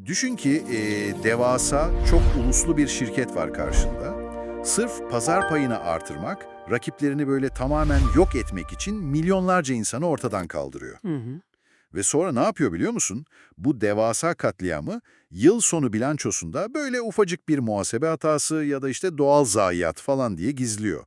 Düşün ki devasa, çok uluslu bir şirket var karşında. Sırf pazar payını artırmak, rakiplerini böyle tamamen yok etmek için milyonlarca insanı ortadan kaldırıyor. Hı hı. Ve sonra ne yapıyor biliyor musun? Bu devasa katliamı yıl sonu bilançosunda böyle ufacık bir muhasebe hatası ya da işte doğal zayiat falan diye gizliyor.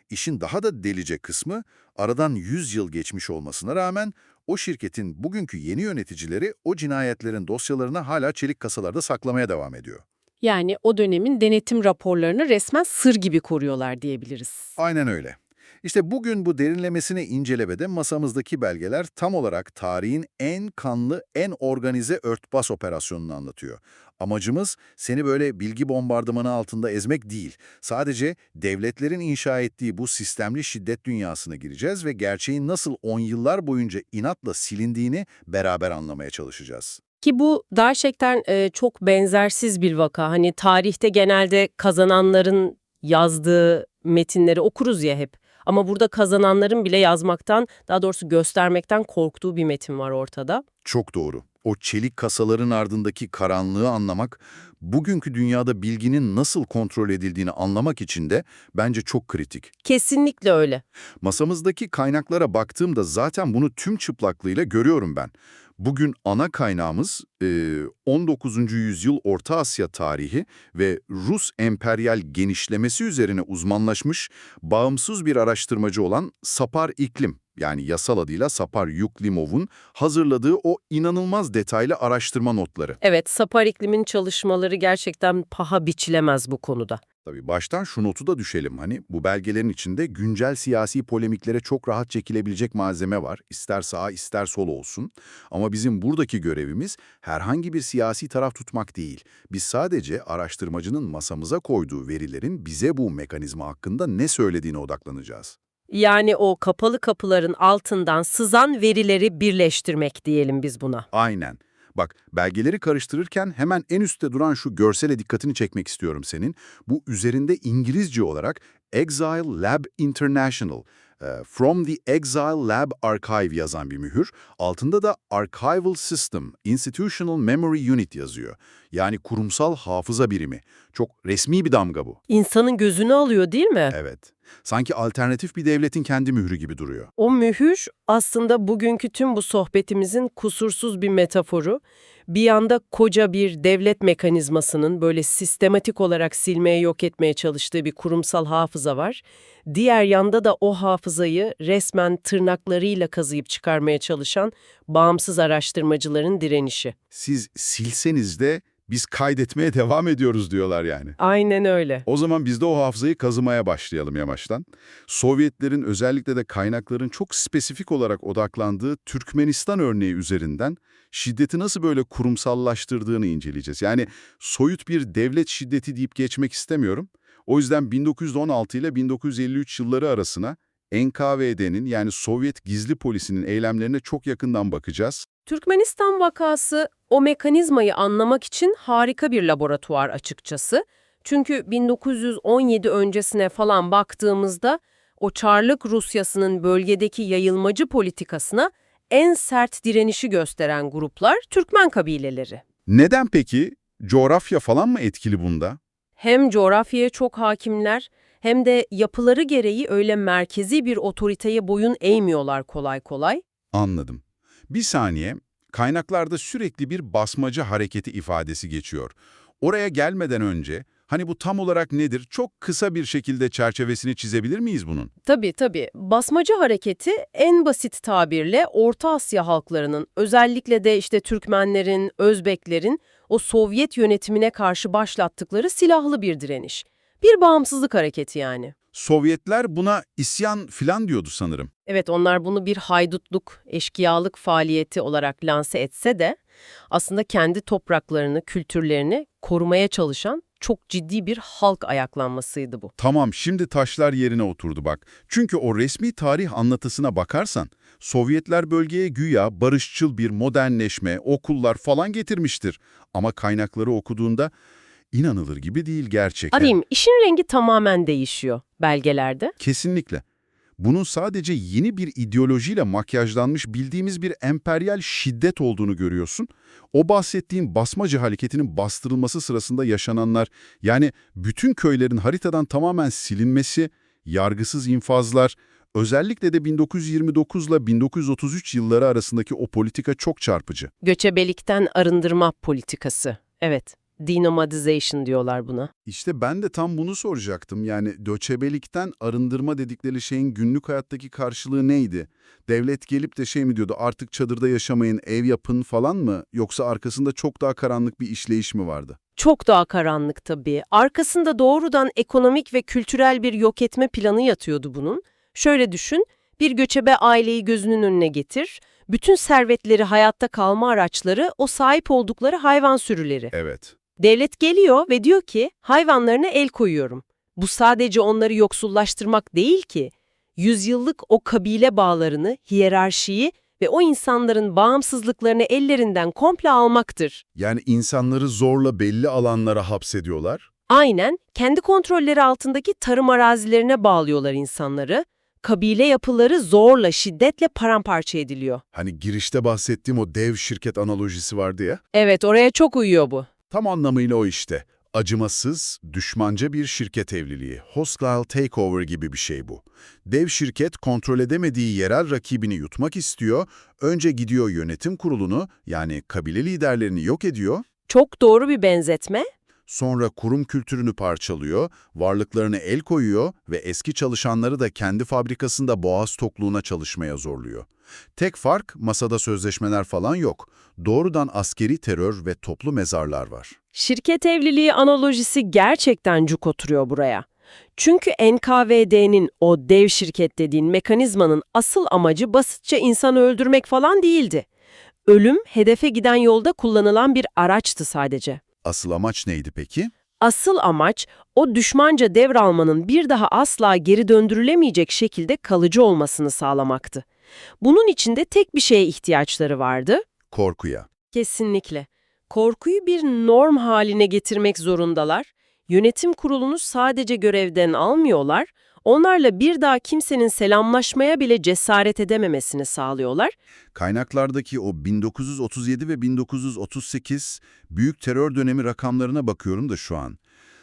İşin daha da delice kısmı, aradan 100 yıl geçmiş olmasına rağmen o şirketin bugünkü yeni yöneticileri o cinayetlerin dosyalarını hala çelik kasalarda saklamaya devam ediyor. Yani o dönemin denetim raporlarını resmen sır gibi koruyorlar diyebiliriz. Aynen öyle. İşte bugün bu derinlemesine incelemede masamızdaki belgeler tam olarak tarihin en kanlı, en organize örtbas operasyonunu anlatıyor. Amacımız seni böyle bilgi bombardımanı altında ezmek değil. Sadece devletlerin inşa ettiği bu sistemli şiddet dünyasına gireceğiz ve gerçeğin nasıl on yıllar boyunca inatla silindiğini beraber anlamaya çalışacağız. Ki bu gerçekten çok benzersiz bir vaka. Hani tarihte genelde kazananların yazdığı metinleri okuruz ya hep. Ama burada kazananların bile yazmaktan, daha doğrusu göstermekten korktuğu bir metin var ortada. Çok doğru. O çelik kasaların ardındaki karanlığı anlamak, bugünkü dünyada bilginin nasıl kontrol edildiğini anlamak için de bence çok kritik. Kesinlikle öyle. Masamızdaki kaynaklara baktığımda zaten bunu tüm çıplaklığıyla görüyorum ben. Bugün ana kaynağımız 19. yüzyıl Orta Asya tarihi ve Rus emperyal genişlemesi üzerine uzmanlaşmış bağımsız bir araştırmacı olan Sapar İklim, yani yasal adıyla Sapar Yuklimov'un hazırladığı o inanılmaz detaylı araştırma notları. Evet, Sapar İklim'in çalışmaları gerçekten paha biçilemez bu konuda. Tabii baştan şu notu da düşelim. Hani bu belgelerin içinde güncel siyasi polemiklere çok rahat çekilebilecek malzeme var. İster sağ ister sol olsun. Ama bizim buradaki görevimiz herhangi bir siyasi taraf tutmak değil. Biz sadece araştırmacının masamıza koyduğu verilerin bize bu mekanizma hakkında ne söylediğine odaklanacağız. Yani o kapalı kapıların altından sızan verileri birleştirmek diyelim biz buna. Aynen. Bak, belgeleri karıştırırken hemen en üstte duran şu görsele dikkatini çekmek istiyorum senin. Bu üzerinde İngilizce olarak Exile Lab International, From the Exile Lab Archive yazan bir mühür. Altında da Archival System, Institutional Memory Unit yazıyor. Yani kurumsal hafıza birimi. Çok resmi bir damga bu. İnsanın gözünü alıyor değil mi? Evet. Sanki alternatif bir devletin kendi mührü gibi duruyor. O mühür aslında bugünkü tüm bu sohbetimizin kusursuz bir metaforu. Bir yanda koca bir devlet mekanizmasının böyle sistematik olarak silmeye yok etmeye çalıştığı bir kurumsal hafıza var. Diğer yanda da o hafızayı resmen tırnaklarıyla kazıyıp çıkarmaya çalışan bağımsız araştırmacıların direnişi. Siz silseniz de biz kaydetmeye devam ediyoruz diyorlar yani. Aynen öyle. O zaman biz de o hafızayı kazımaya başlayalım yavaştan. Sovyetlerin özellikle de kaynakların çok spesifik olarak odaklandığı Türkmenistan örneği üzerinden şiddeti nasıl böyle kurumsallaştırdığını inceleyeceğiz. Yani soyut bir devlet şiddeti deyip geçmek istemiyorum. O yüzden 1916 ile 1953 yılları arasına NKVD'nin yani Sovyet Gizli Polisi'nin eylemlerine çok yakından bakacağız. Türkmenistan vakası o mekanizmayı anlamak için harika bir laboratuvar açıkçası. Çünkü 1917 öncesine falan baktığımızda o Çarlık Rusyası'nın bölgedeki yayılmacı politikasına en sert direnişi gösteren gruplar Türkmen kabileleri. Neden peki? Coğrafya falan mı etkili bunda? Hem coğrafyaya çok hakimler hem de yapıları gereği öyle merkezi bir otoriteye boyun eğmiyorlar kolay kolay. Anladım. Bir saniye, kaynaklarda sürekli bir basmaca hareketi ifadesi geçiyor. Oraya gelmeden önce, hani bu tam olarak nedir? Çok kısa bir şekilde çerçevesini çizebilir miyiz bunun? Tabii. Basmacı hareketi en basit tabirle Orta Asya halklarının, özellikle de işte Türkmenlerin, Özbeklerin o Sovyet yönetimine karşı başlattıkları silahlı bir direniş. Bir bağımsızlık hareketi yani. Sovyetler buna isyan filan diyordu sanırım. Evet, onlar bunu bir haydutluk, eşkıyalık faaliyeti olarak lanse etse de aslında kendi topraklarını, kültürlerini korumaya çalışan çok ciddi bir halk ayaklanmasıydı bu. Tamam, şimdi taşlar yerine oturdu bak. Çünkü o resmi tarih anlatısına bakarsan, Sovyetler bölgeye güya barışçıl bir modernleşme, okullar falan getirmiştir. Ama kaynakları okuduğunda inanılır gibi değil gerçekten. Arayayım, işin rengi tamamen değişiyor belgelerde. Kesinlikle. bunun sadece yeni bir ideolojiyle makyajlanmış bildiğimiz bir emperyal şiddet olduğunu görüyorsun. O bahsettiğim basmacı hareketinin bastırılması sırasında yaşananlar, yani bütün köylerin haritadan tamamen silinmesi, yargısız infazlar, özellikle de 1929 ile 1933 yılları arasındaki o politika çok çarpıcı. Göçebelikten arındırma politikası. Evet, denomadization diyorlar buna. İşte ben de tam bunu soracaktım. Yani göçebelikten arındırma dedikleri şeyin günlük hayattaki karşılığı neydi? Devlet gelip de şey mi diyordu, artık çadırda yaşamayın, ev yapın falan mı? Yoksa arkasında çok daha karanlık bir işleyiş mi vardı? Çok daha karanlık tabii. Arkasında doğrudan ekonomik ve kültürel bir yok etme planı yatıyordu bunun. Şöyle düşün, bir göçebe aileyi gözünün önüne getir. Bütün servetleri, hayatta kalma araçları, o sahip oldukları hayvan sürüleri. Evet. Devlet geliyor ve diyor ki hayvanlarına el koyuyorum. Bu sadece onları yoksullaştırmak değil ki. Yüzyıllık o kabile bağlarını, hiyerarşiyi ve o insanların bağımsızlıklarını ellerinden komple almaktır. Yani insanları zorla belli alanlara hapsediyorlar. Aynen, kendi kontrolleri altındaki tarım arazilerine bağlıyorlar insanları. Kabile yapıları zorla, şiddetle paramparça ediliyor. Hani girişte bahsettiğim o dev şirket analojisi vardı ya. Evet, oraya çok uyuyor bu. Tam anlamıyla o işte. Acımasız, düşmanca bir şirket evliliği. Hostile takeover gibi bir şey bu. Dev şirket kontrol edemediği yerel rakibini yutmak istiyor. Önce gidiyor yönetim kurulunu, yani kabile liderlerini yok ediyor. Çok doğru bir benzetme. Sonra kurum kültürünü parçalıyor, varlıklarını el koyuyor ve eski çalışanları da kendi fabrikasında boğaz tokluğuna çalışmaya zorluyor. Tek fark, masada sözleşmeler falan yok. Doğrudan askeri terör ve toplu mezarlar var. Şirket evliliği analojisi gerçekten cuk oturuyor buraya. Çünkü NKVD'nin, o dev şirket dediğin mekanizmanın asıl amacı basitçe insanı öldürmek falan değildi. Ölüm, hedefe giden yolda kullanılan bir araçtı sadece. Asıl amaç neydi peki? Asıl amaç, o düşmanca devralmanın bir daha asla geri döndürülemeyecek şekilde kalıcı olmasını sağlamaktı. Bunun için de tek bir şeye ihtiyaçları vardı. Korkuya. Kesinlikle. Korkuyu bir norm haline getirmek zorundalar. Yönetim kurulunu sadece görevden almıyorlar, onlarla bir daha kimsenin selamlaşmaya bile cesaret edememesini sağlıyorlar. Kaynaklardaki o 1937 ve 1938 büyük terör dönemi rakamlarına bakıyorum da şu an.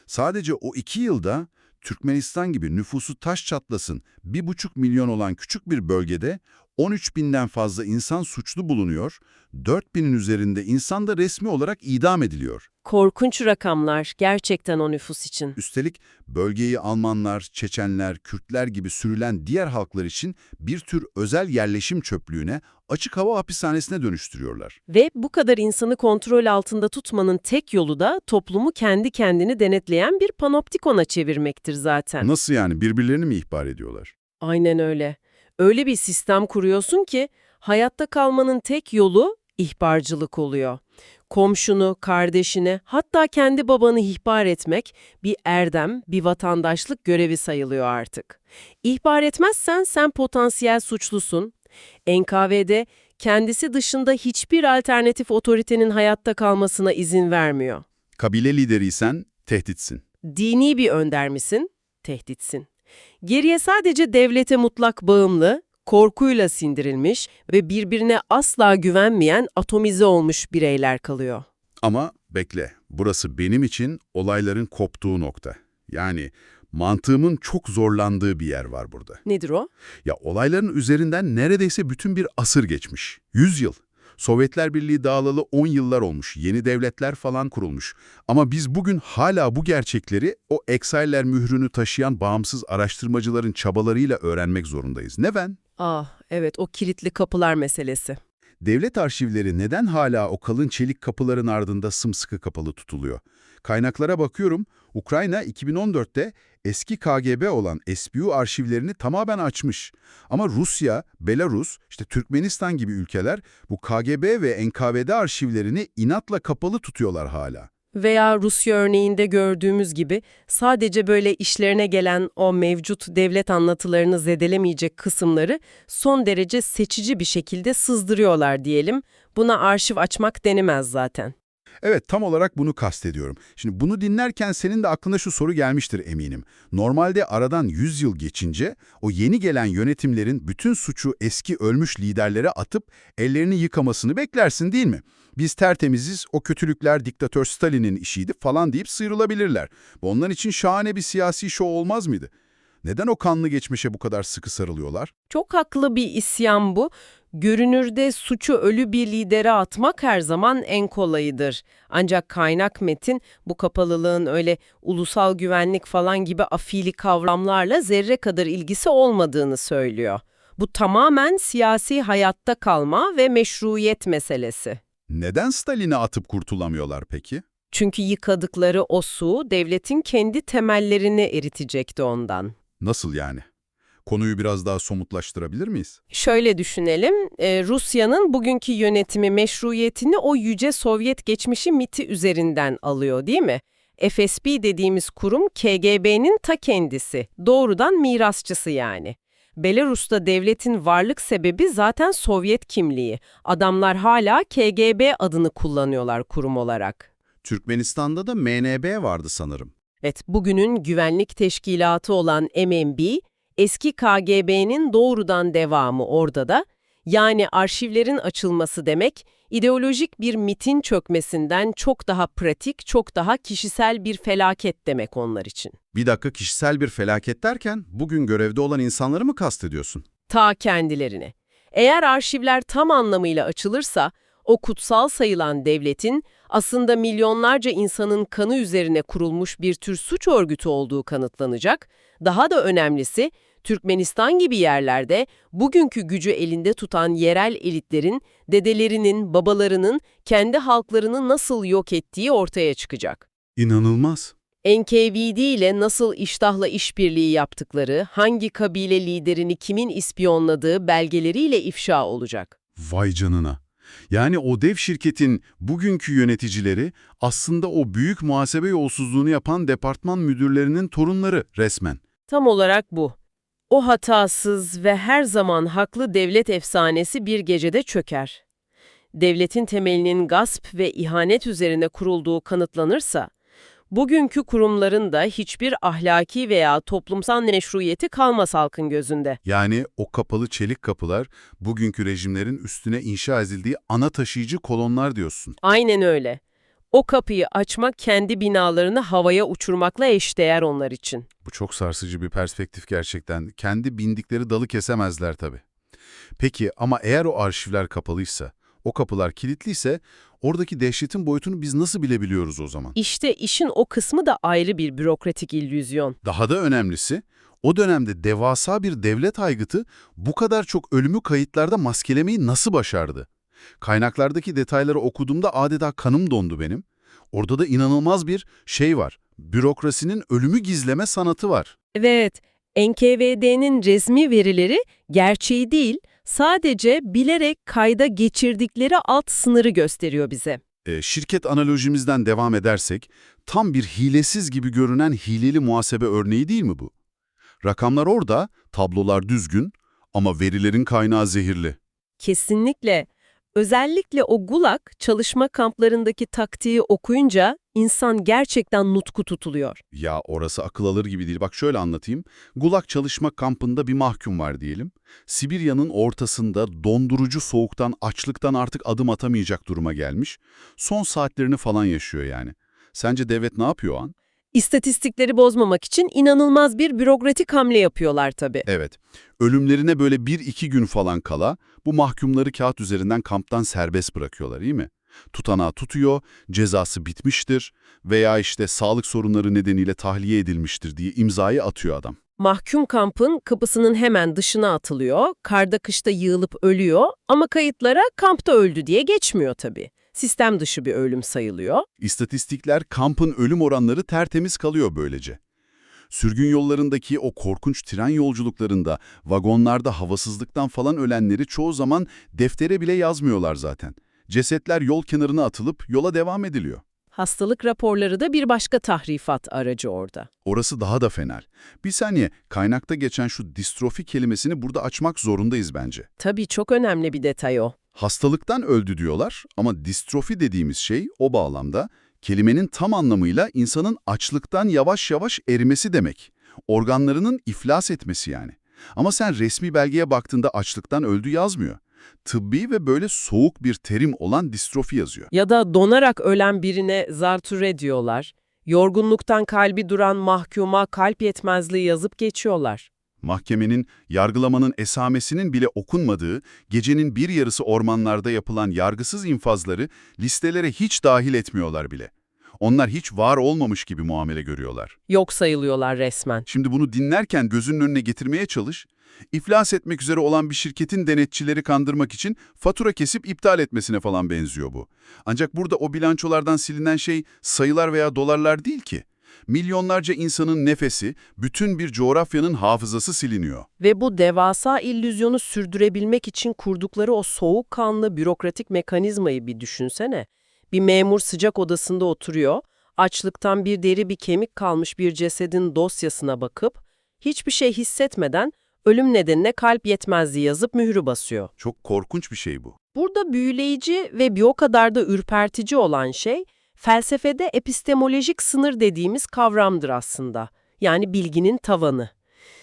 Sadece o 2 yılda Türkmenistan gibi nüfusu taş çatlasın 1,5 milyon olan küçük bir bölgede 13 binden fazla insan suçlu bulunuyor, 4 binin üzerinde insan da resmi olarak idam ediliyor. Korkunç rakamlar gerçekten o nüfus için. Üstelik bölgeyi Almanlar, Çeçenler, Kürtler gibi sürülen diğer halklar için bir tür özel yerleşim çöplüğüne, açık hava hapishanesine dönüştürüyorlar. Ve bu kadar insanı kontrol altında tutmanın tek yolu da toplumu kendi kendini denetleyen bir panoptikona çevirmektir zaten. Nasıl yani? Birbirlerini mi ihbar ediyorlar? Aynen öyle. Öyle bir sistem kuruyorsun ki hayatta kalmanın tek yolu ihbarcılık oluyor. Komşunu, kardeşini, hatta kendi babanı ihbar etmek bir erdem, bir vatandaşlık görevi sayılıyor artık. İhbar etmezsen sen potansiyel suçlusun. NKVD kendisi dışında hiçbir alternatif otoritenin hayatta kalmasına izin vermiyor. Kabile lideriysen tehditsin. Dini bir önder misin? Tehditsin. Geriye sadece devlete mutlak bağımlı, korkuyla sindirilmiş ve birbirine asla güvenmeyen atomize olmuş bireyler kalıyor. Ama bekle, burası benim için olayların koptuğu nokta. Yani mantığımın çok zorlandığı bir yer var burada. Nedir o? Ya olayların üzerinden neredeyse bütün bir asır geçmiş. 100 yıl. Sovyetler Birliği dağılalı 10 yıllar olmuş, yeni devletler falan kurulmuş. Ama biz bugün hala bu gerçekleri o exiler mührünü taşıyan bağımsız araştırmacıların çabalarıyla öğrenmek zorundayız. Neden? Evet, o kilitli kapılar meselesi. Devlet arşivleri neden hala o kalın çelik kapıların ardında sımsıkı kapalı tutuluyor? Kaynaklara bakıyorum, Ukrayna 2014'te eski KGB olan SBU arşivlerini tamamen açmış. Ama Rusya, Belarus, Türkmenistan gibi ülkeler bu KGB ve NKVD arşivlerini inatla kapalı tutuyorlar hala. Veya Rusya örneğinde gördüğümüz gibi sadece böyle işlerine gelen o mevcut devlet anlatılarını zedelemeyecek kısımları son derece seçici bir şekilde sızdırıyorlar diyelim. Buna arşiv açmak denemez zaten. Evet, tam olarak bunu kastediyorum. Şimdi bunu dinlerken senin de aklına şu soru gelmiştir eminim. Normalde aradan 100 yıl geçince o yeni gelen yönetimlerin bütün suçu eski ölmüş liderlere atıp ellerini yıkamasını beklersin değil mi? Biz tertemiziz, o kötülükler diktatör Stalin'in işiydi falan deyip sıyrılabilirler. Bu onlar için şahane bir siyasi şov olmaz mıydı? Neden o kanlı geçmişe bu kadar sıkı sarılıyorlar? Çok haklı bir isyan bu. Görünürde suçu ölü bir lidere atmak her zaman en kolayıdır. Ancak kaynak metin bu kapalılığın öyle ulusal güvenlik falan gibi afili kavramlarla zerre kadar ilgisi olmadığını söylüyor. Bu tamamen siyasi hayatta kalma ve meşruiyet meselesi. Neden Stalin'e atıp kurtulamıyorlar peki? Çünkü yıkadıkları o su devletin kendi temellerini eritecekti ondan. Nasıl yani? Konuyu biraz daha somutlaştırabilir miyiz? Şöyle düşünelim, Rusya'nın bugünkü yönetimi meşruiyetini o yüce Sovyet geçmişi miti üzerinden alıyor değil mi? FSB dediğimiz kurum KGB'nin ta kendisi, doğrudan mirasçısı yani. Belarus'ta devletin varlık sebebi zaten Sovyet kimliği. Adamlar hala KGB adını kullanıyorlar kurum olarak. Türkmenistan'da da MNB vardı sanırım. Evet, bugünün güvenlik teşkilatı olan MNB, eski KGB'nin doğrudan devamı orada da, yani arşivlerin açılması demek, ideolojik bir mitin çökmesinden çok daha pratik, çok daha kişisel bir felaket demek onlar için. Bir dakika, kişisel bir felaket derken bugün görevde olan insanları mı kastediyorsun? Ta kendilerine. Eğer arşivler tam anlamıyla açılırsa, o kutsal sayılan devletin aslında milyonlarca insanın kanı üzerine kurulmuş bir tür suç örgütü olduğu kanıtlanacak. Daha da önemlisi, Türkmenistan gibi yerlerde bugünkü gücü elinde tutan yerel elitlerin, dedelerinin, babalarının kendi halklarını nasıl yok ettiği ortaya çıkacak. İnanılmaz. NKVD ile nasıl iştahla işbirliği yaptıkları, hangi kabile liderini kimin ispiyonladığı belgeleriyle ifşa olacak. Vay canına. Yani o dev şirketin bugünkü yöneticileri aslında o büyük muhasebe yolsuzluğunu yapan departman müdürlerinin torunları resmen. Tam olarak bu. O hatasız ve her zaman haklı devlet efsanesi bir gecede çöker. Devletin temelinin gasp ve ihanet üzerine kurulduğu kanıtlanırsa, bugünkü kurumların da hiçbir ahlaki veya toplumsal meşruiyeti kalmaz halkın gözünde. Yani o kapalı çelik kapılar bugünkü rejimlerin üstüne inşa edildiği ana taşıyıcı kolonlar diyorsun. Aynen öyle. O kapıyı açmak kendi binalarını havaya uçurmakla eşdeğer onlar için. Bu çok sarsıcı bir perspektif gerçekten. Kendi bindikleri dalı kesemezler tabii. Peki ama eğer o arşivler kapalıysa, o kapılar kilitliyse oradaki dehşetin boyutunu biz nasıl bilebiliyoruz o zaman? İşte işin o kısmı da ayrı bir bürokratik illüzyon. Daha da önemlisi, o dönemde devasa bir devlet aygıtı bu kadar çok ölümü kayıtlarda maskelemeyi nasıl başardı? Kaynaklardaki detayları okuduğumda adeta kanım dondu benim. Orada da inanılmaz bir şey var. Bürokrasinin ölümü gizleme sanatı var. Evet, NKVD'nin resmi verileri gerçeği değil, sadece bilerek kayda geçirdikleri alt sınırı gösteriyor bize. Şirket analojimizden devam edersek, tam bir hilesiz gibi görünen hileli muhasebe örneği değil mi bu? Rakamlar orada, tablolar düzgün ama verilerin kaynağı zehirli. Kesinlikle. Özellikle o Gulag çalışma kamplarındaki taktiği okuyunca insan gerçekten nutku tutuluyor. Ya orası akıl alır gibi değil. Bak şöyle anlatayım. Gulag çalışma kampında bir mahkum var diyelim. Sibirya'nın ortasında dondurucu soğuktan, açlıktan artık adım atamayacak duruma gelmiş. Son saatlerini falan yaşıyor yani. Sence devlet ne yapıyor o an? İstatistikleri bozmamak için inanılmaz bir bürokratik hamle yapıyorlar tabii. Evet. Ölümlerine böyle 1-2 gün falan kala bu mahkumları kağıt üzerinden kamptan serbest bırakıyorlar, değil mi? Tutanağı tutuyor, cezası bitmiştir veya işte sağlık sorunları nedeniyle tahliye edilmiştir diye imzayı atıyor adam. Mahkum kampın kapısının hemen dışına atılıyor, karda kışta yığılıp ölüyor ama kayıtlara kampta öldü diye geçmiyor tabii. Sistem dışı bir ölüm sayılıyor. İstatistikler kampın ölüm oranları tertemiz kalıyor böylece. Sürgün yollarındaki o korkunç tren yolculuklarında, vagonlarda havasızlıktan falan ölenleri çoğu zaman deftere bile yazmıyorlar zaten. Cesetler yol kenarına atılıp yola devam ediliyor. Hastalık raporları da bir başka tahrifat aracı orada. Orası daha da fenal. Bir saniye, kaynakta geçen şu distrofi kelimesini burada açmak zorundayız bence. Tabii çok önemli bir detay o. Hastalıktan öldü diyorlar ama distrofi dediğimiz şey o bağlamda kelimenin tam anlamıyla insanın açlıktan yavaş yavaş erimesi demek. Organlarının iflas etmesi yani. Ama sen resmi belgeye baktığında açlıktan öldü yazmıyor. Tıbbi ve böyle soğuk bir terim olan distrofi yazıyor. Ya da donarak ölen birine zatürre diyorlar. Yorgunluktan kalbi duran mahkuma kalp yetmezliği yazıp geçiyorlar. Mahkemenin, yargılamanın esamesinin bile okunmadığı, gecenin bir yarısı ormanlarda yapılan yargısız infazları listelere hiç dahil etmiyorlar bile. Onlar hiç var olmamış gibi muamele görüyorlar. Yok sayılıyorlar resmen. Şimdi bunu dinlerken gözünün önüne getirmeye çalış. İflas etmek üzere olan bir şirketin denetçileri kandırmak için fatura kesip iptal etmesine falan benziyor bu. Ancak burada o bilançolardan silinen şey sayılar veya dolarlar değil ki. Milyonlarca insanın nefesi, bütün bir coğrafyanın hafızası siliniyor. Ve bu devasa illüzyonu sürdürebilmek için kurdukları o soğukkanlı bürokratik mekanizmayı bir düşünsene. Bir memur sıcak odasında oturuyor, açlıktan bir deri bir kemik kalmış bir cesedin dosyasına bakıp, hiçbir şey hissetmeden ölüm nedenine kalp yetmezliği yazıp mührü basıyor. Çok korkunç bir şey bu. Burada büyüleyici ve bir o kadar da ürpertici olan şey, felsefede epistemolojik sınır dediğimiz kavramdır aslında. Yani bilginin tavanı.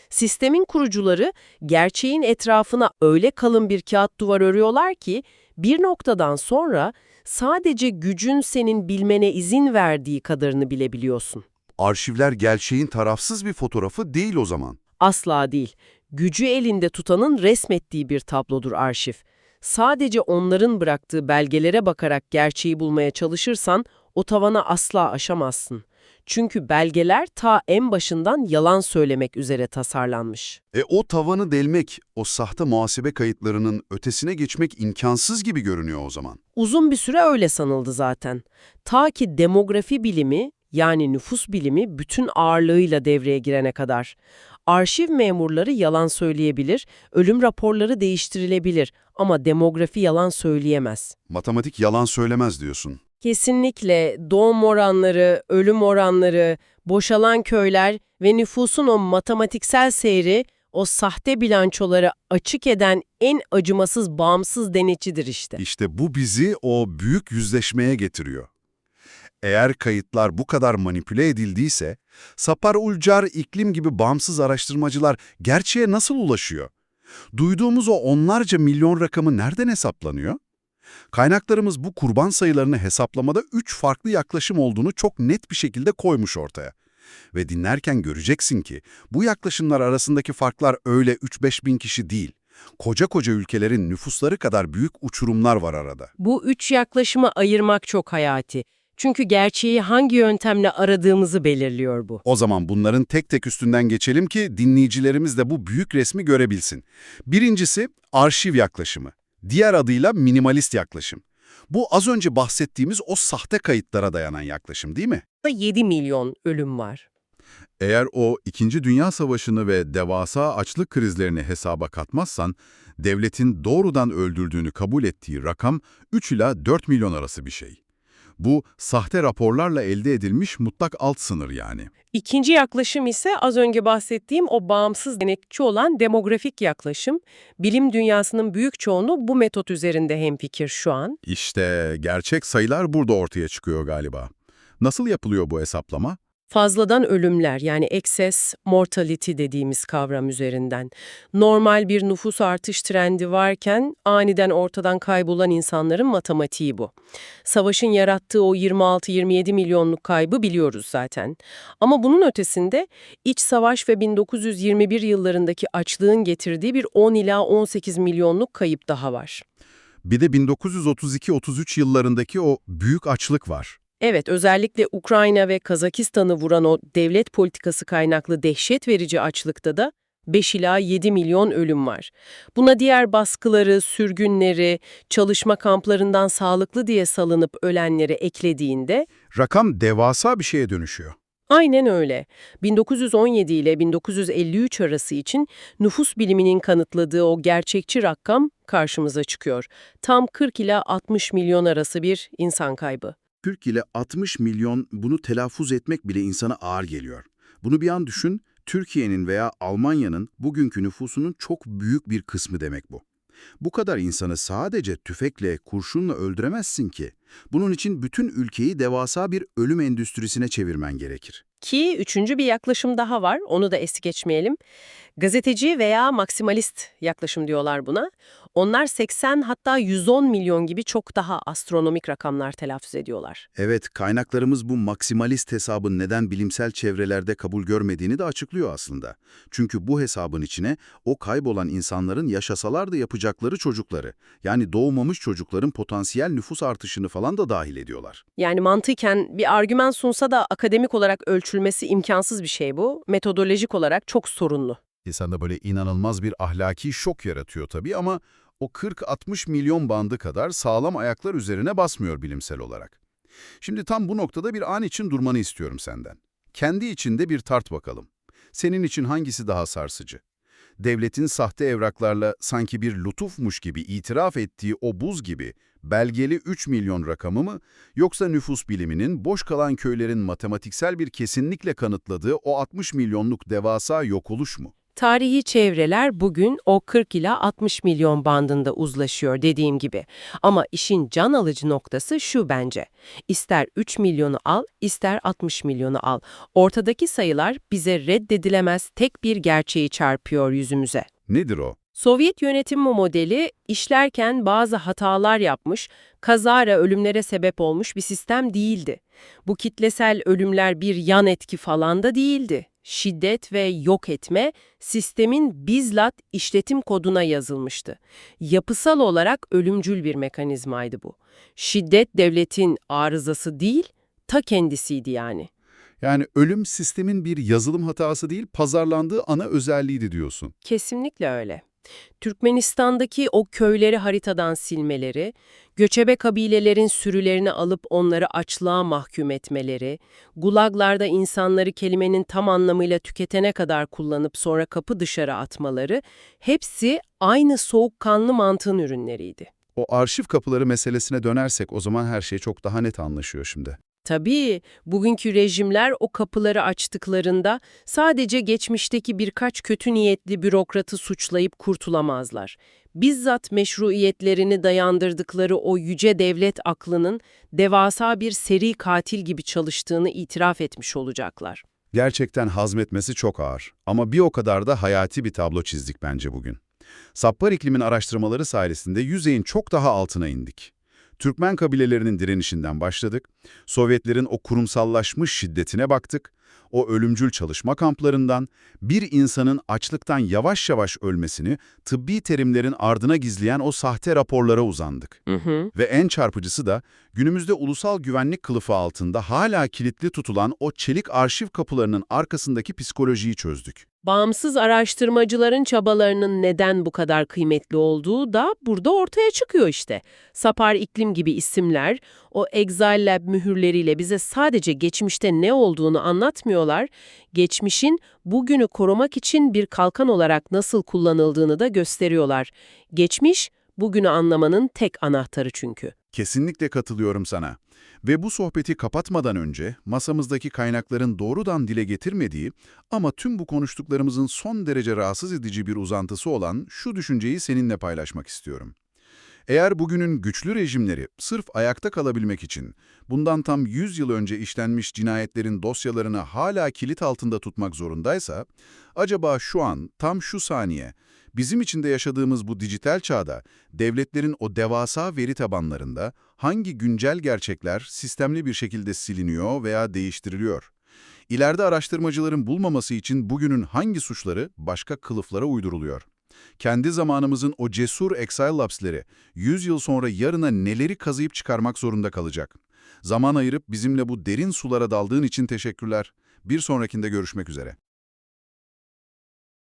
Sistemin kurucuları gerçeğin etrafına öyle kalın bir kağıt duvar örüyorlar ki bir noktadan sonra sadece gücün senin bilmene izin verdiği kadarını bilebiliyorsun. Arşivler gerçeğin tarafsız bir fotoğrafı değil o zaman. Asla değil. Gücü elinde tutanın resmettiği bir tablodur arşiv. Sadece onların bıraktığı belgelere bakarak gerçeği bulmaya çalışırsan o tavana asla aşamazsın. Çünkü belgeler ta en başından yalan söylemek üzere tasarlanmış. O tavanı delmek, o sahte muhasebe kayıtlarının ötesine geçmek imkansız gibi görünüyor o zaman. Uzun bir süre öyle sanıldı zaten. Ta ki demografi bilimi, yani nüfus bilimi bütün ağırlığıyla devreye girene kadar. Arşiv memurları yalan söyleyebilir, ölüm raporları değiştirilebilir ama demografi yalan söyleyemez. Matematik yalan söylemez diyorsun. Kesinlikle doğum oranları, ölüm oranları, boşalan köyler ve nüfusun o matematiksel seyri, o sahte bilançoları açık eden en acımasız bağımsız denetçidir işte. İşte bu bizi o büyük yüzleşmeye getiriyor. Eğer kayıtlar bu kadar manipüle edildiyse, Sapar Ulcar İklim gibi bağımsız araştırmacılar gerçeğe nasıl ulaşıyor? Duyduğumuz o onlarca milyon rakamı nereden hesaplanıyor? Kaynaklarımız bu kurban sayılarını hesaplamada 3 farklı yaklaşım olduğunu çok net bir şekilde koymuş ortaya. Ve dinlerken göreceksin ki bu yaklaşımlar arasındaki farklar öyle 3-5 bin kişi değil. Koca koca ülkelerin nüfusları kadar büyük uçurumlar var arada. Bu üç yaklaşımı ayırmak çok hayati. Çünkü gerçeği hangi yöntemle aradığımızı belirliyor bu. O zaman bunların tek tek üstünden geçelim ki dinleyicilerimiz de bu büyük resmi görebilsin. Birincisi arşiv yaklaşımı. Diğer adıyla minimalist yaklaşım. Bu az önce bahsettiğimiz o sahte kayıtlara dayanan yaklaşım değil mi? 7 milyon ölüm var. Eğer o 2. Dünya Savaşı'nı ve devasa açlık krizlerini hesaba katmazsan, devletin doğrudan öldürdüğünü kabul ettiği rakam 3 ila 4 milyon arası bir şey. Bu, sahte raporlarla elde edilmiş mutlak alt sınır yani. İkinci yaklaşım ise az önce bahsettiğim o bağımsız denetçi olan demografik yaklaşım. Bilim dünyasının büyük çoğunluğu bu metot üzerinde hemfikir şu an. İşte gerçek sayılar burada ortaya çıkıyor galiba. Nasıl yapılıyor bu hesaplama? Fazladan ölümler yani excess mortality dediğimiz kavram üzerinden. Normal bir nüfus artış trendi varken aniden ortadan kaybolan insanların matematiği bu. Savaşın yarattığı o 26-27 milyonluk kaybı biliyoruz zaten. Ama bunun ötesinde iç savaş ve 1921 yıllarındaki açlığın getirdiği bir 10 ila 18 milyonluk kayıp daha var. Bir de 1932-33 yıllarındaki o büyük açlık var. Evet, özellikle Ukrayna ve Kazakistan'ı vuran o devlet politikası kaynaklı dehşet verici açlıkta da 5 ila 7 milyon ölüm var. Buna diğer baskıları, sürgünleri, çalışma kamplarından sağlıklı diye salınıp ölenleri eklediğinde Rakam devasa bir şeye dönüşüyor. aynen öyle. 1917 ile 1953 arası için nüfus biliminin kanıtladığı o gerçekçi rakam karşımıza çıkıyor. Tam 40 ila 60 milyon arası bir insan kaybı. 40 ile 60 milyon, bunu telaffuz etmek bile insana ağır geliyor. Bunu bir an düşün, Türkiye'nin veya Almanya'nın bugünkü nüfusunun çok büyük bir kısmı demek bu. Bu kadar insanı sadece tüfekle, kurşunla öldüremezsin ki. Bunun için bütün ülkeyi devasa bir ölüm endüstrisine çevirmen gerekir. Ki üçüncü bir yaklaşım daha var, onu da es geçmeyelim. Gazeteci veya maksimalist yaklaşım diyorlar buna. Onlar 80 hatta 110 milyon gibi çok daha astronomik rakamlar telaffuz ediyorlar. Evet, kaynaklarımız bu maksimalist hesabın neden bilimsel çevrelerde kabul görmediğini de açıklıyor aslında. Çünkü bu hesabın içine o kaybolan insanların yaşasalar da yapacakları çocukları, yani doğmamış çocukların potansiyel nüfus artışını falan da dahil ediyorlar. Yani mantıken bir argüman sunsa da akademik olarak ölçülmesi imkansız bir şey bu. Metodolojik olarak çok sorunlu. İnsanda böyle inanılmaz bir ahlaki şok yaratıyor tabii ama o 40-60 milyon bandı kadar sağlam ayaklar üzerine basmıyor bilimsel olarak. Şimdi tam bu noktada bir an için durmanı istiyorum senden. Kendi içinde bir tart bakalım. Senin için hangisi daha sarsıcı? Devletin sahte evraklarla sanki bir lütufmuş gibi itiraf ettiği o buz gibi belgeli 3 milyon rakamı mı, yoksa nüfus biliminin boş kalan köylerin matematiksel bir kesinlikle kanıtladığı o 60 milyonluk devasa yok oluş mu? Tarihi çevreler bugün o 40 ila 60 milyon bandında uzlaşıyor dediğim gibi. Ama işin can alıcı noktası şu bence. İster 3 milyonu al, ister 60 milyonu al. Ortadaki sayılar bize reddedilemez tek bir gerçeği çarpıyor yüzümüze. Nedir o? Sovyet yönetim modeli işlerken bazı hatalar yapmış, kazara ölümlere sebep olmuş bir sistem değildi. Bu kitlesel ölümler bir yan etki falan da değildi. Şiddet ve yok etme sistemin bizzat işletim koduna yazılmıştı. Yapısal olarak ölümcül bir mekanizmaydı bu. Şiddet devletin arızası değil, ta kendisiydi yani. Yani ölüm sistemin bir yazılım hatası değil, pazarlandığı ana özelliğiydi diyorsun. Kesinlikle öyle. Türkmenistan'daki o köyleri haritadan silmeleri, göçebe kabilelerin sürülerini alıp onları açlığa mahkum etmeleri, gulaglarda insanları kelimenin tam anlamıyla tüketene kadar kullanıp sonra kapı dışarı atmaları, hepsi aynı soğukkanlı mantığın ürünleriydi. O arşiv kapıları meselesine dönersek o zaman her şey çok daha net anlaşıyor şimdi. Tabii, bugünkü rejimler o kapıları açtıklarında sadece geçmişteki birkaç kötü niyetli bürokratı suçlayıp kurtulamazlar. Bizzat meşruiyetlerini dayandırdıkları o yüce devlet aklının devasa bir seri katil gibi çalıştığını itiraf etmiş olacaklar. Gerçekten hazmetmesi çok ağır ama bir o kadar da hayati bir tablo çizdik bence bugün. Sappar iklimin araştırmaları sayesinde yüzeyin çok daha altına indik. Türkmen kabilelerinin direnişinden başladık, Sovyetlerin o kurumsallaşmış şiddetine baktık, o ölümcül çalışma kamplarından bir insanın açlıktan yavaş yavaş ölmesini tıbbi terimlerin ardına gizleyen o sahte raporlara uzandık. Ve en çarpıcısı da günümüzde ulusal güvenlik kılıfı altında hala kilitli tutulan o çelik arşiv kapılarının arkasındaki psikolojiyi çözdük. Bağımsız araştırmacıların çabalarının neden bu kadar kıymetli olduğu da burada ortaya çıkıyor işte. Sapar İklim gibi isimler o Exile Lab mühürleriyle bize sadece geçmişte ne olduğunu anlatmıyorlar, geçmişin bugünü korumak için bir kalkan olarak nasıl kullanıldığını da gösteriyorlar. Geçmiş, bugünü anlamanın tek anahtarı çünkü. Kesinlikle katılıyorum sana. Ve bu sohbeti kapatmadan önce masamızdaki kaynakların doğrudan dile getirmediği ama tüm bu konuştuklarımızın son derece rahatsız edici bir uzantısı olan şu düşünceyi seninle paylaşmak istiyorum. Eğer bugünün güçlü rejimleri sırf ayakta kalabilmek için bundan tam 100 yıl önce işlenmiş cinayetlerin dosyalarını hala kilit altında tutmak zorundaysa, acaba şu an, tam şu saniye, bizim içinde yaşadığımız bu dijital çağda devletlerin o devasa veri tabanlarında hangi güncel gerçekler sistemli bir şekilde siliniyor veya değiştiriliyor? İleride araştırmacıların bulmaması için bugünün hangi suçları başka kılıflara uyduruluyor? Kendi zamanımızın o cesur Exile Labs'leri 100 yıl sonra yarına neleri kazıyıp çıkarmak zorunda kalacak? Zaman ayırıp bizimle bu derin sulara daldığın için teşekkürler. Bir sonrakinde görüşmek üzere.